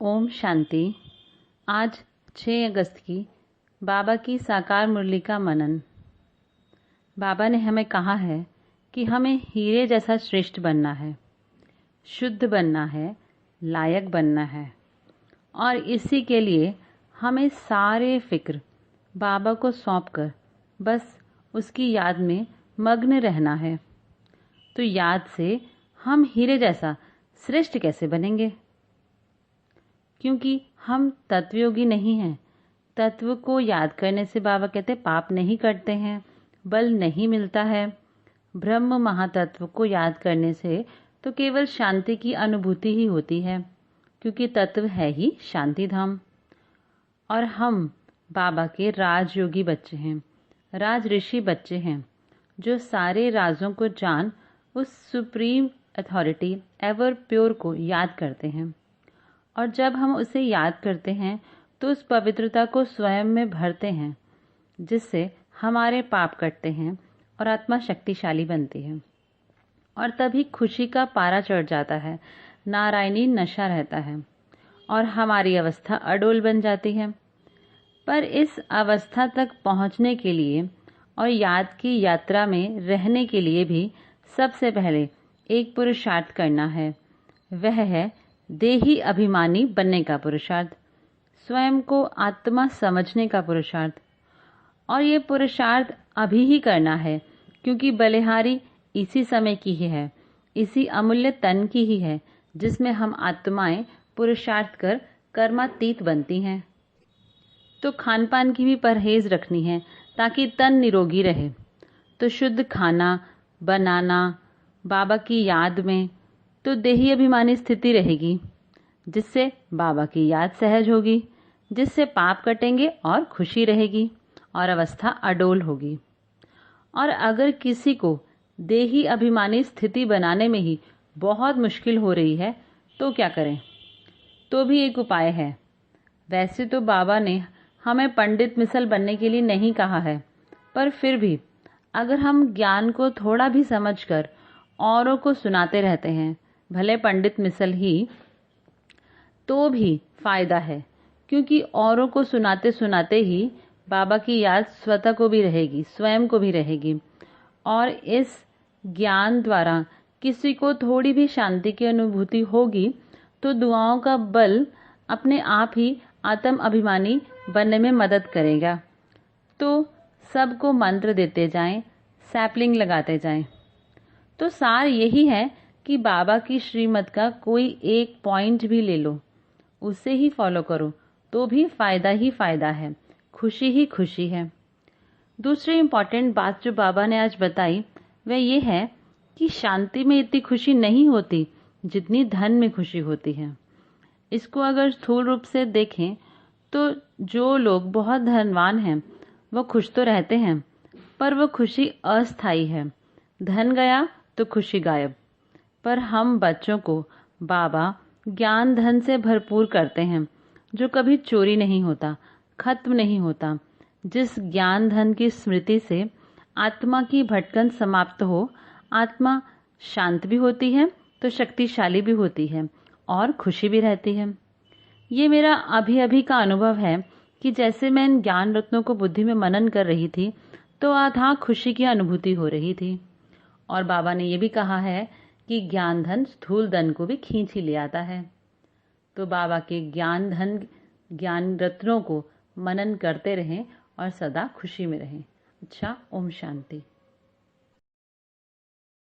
ओम शांति। आज 6 अगस्त की बाबा की साकार मुरली का मनन। बाबा ने हमें कहा है कि हमें हीरे जैसा श्रेष्ठ बनना है, शुद्ध बनना है, लायक बनना है और इसी के लिए हमें सारे फिक्र बाबा को सौंपकर बस उसकी याद में मग्न रहना है। तो याद से हम हीरे जैसा श्रेष्ठ कैसे बनेंगे? क्योंकि हम तत्वयोगी नहीं हैं। तत्व को याद करने से बाबा कहते पाप नहीं करते हैं, बल नहीं मिलता है। ब्रह्म महातत्व को याद करने से तो केवल शांति की अनुभूति ही होती है, क्योंकि तत्व है ही शांति धाम। और हम बाबा के राजयोगी बच्चे हैं, राज ऋषि बच्चे हैं, जो सारे राजों को जान उस सुप्रीम अथॉरिटी एवर प्योर को याद करते हैं। और जब हम उसे याद करते हैं तो उस पवित्रता को स्वयं में भरते हैं, जिससे हमारे पाप कटते हैं और आत्मा शक्तिशाली बनती है। और तभी खुशी का पारा चढ़ जाता है, नारायणी नशा रहता है और हमारी अवस्था अडोल बन जाती है। पर इस अवस्था तक पहुंचने के लिए और याद की यात्रा में रहने के लिए भी सबसे पहले एक पुरुषार्थ करना है। वह है देही अभिमानी बनने का पुरुषार्थ, स्वयं को आत्मा समझने का पुरुषार्थ। और ये पुरुषार्थ अभी ही करना है, क्योंकि बलिहारी इसी समय की ही है, इसी अमूल्य तन की ही है, जिसमें हम आत्माएं पुरुषार्थ कर कर्मातीत बनती हैं। तो खान पान की भी परहेज रखनी है ताकि तन निरोगी रहे। तो शुद्ध खाना बनाना बाबा की याद में, तो देही अभिमानी स्थिति रहेगी, जिससे बाबा की याद सहज होगी, जिससे पाप कटेंगे और खुशी रहेगी और अवस्था अडोल होगी। और अगर किसी को देही अभिमानी स्थिति बनाने में ही बहुत मुश्किल हो रही है तो क्या करें? तो भी एक उपाय है। वैसे तो बाबा ने हमें पंडित मिसल बनने के लिए नहीं कहा है, पर फिर भी अगर हम ज्ञान को थोड़ा भी समझकर औरों को सुनाते रहते हैं, भले पंडित मिसल ही, तो भी फायदा है, क्योंकि औरों को सुनाते सुनाते ही बाबा की याद स्वतः को भी रहेगी, स्वयं को भी रहेगी। और इस ज्ञान द्वारा किसी को थोड़ी भी शांति की अनुभूति होगी तो दुआओं का बल अपने आप ही आत्म अभिमानी बनने में मदद करेगा। तो सबको मंत्र देते जाएं, सैपलिंग लगाते जाएं। तो सार यही है कि बाबा की श्रीमत का कोई एक पॉइंट भी ले लो, उसे ही फॉलो करो, तो भी फायदा ही फायदा है, खुशी ही खुशी है। दूसरी इंपॉर्टेंट बात जो बाबा ने आज बताई वह ये है कि शांति में इतनी खुशी नहीं होती जितनी धन में खुशी होती है। इसको अगर स्थूल रूप से देखें तो जो लोग बहुत धनवान हैं वो खुश तो रहते हैं, पर वो खुशी अस्थायी है। धन गया तो खुशी गायब। पर हम बच्चों को बाबा ज्ञान धन से भरपूर करते हैं, जो कभी चोरी नहीं होता, खत्म नहीं होता, जिस ज्ञान धन की स्मृति से आत्मा की भटकन समाप्त हो, आत्मा शांत भी होती है तो शक्तिशाली भी होती है और खुशी भी रहती है। ये मेरा अभी अभी का अनुभव है कि जैसे मैं इन ज्ञान रत्नों को बुद्धि में मनन कर रही थी तो अथाह खुशी की अनुभूति हो रही थी। और बाबा ने ये भी कहा है कि ज्ञान धन स्थूल धन को भी खींच ही ले आता है। तो बाबा के ज्ञान धन ज्ञान रत्नों को मनन करते रहें और सदा खुशी में रहें। अच्छा, ओम शांति।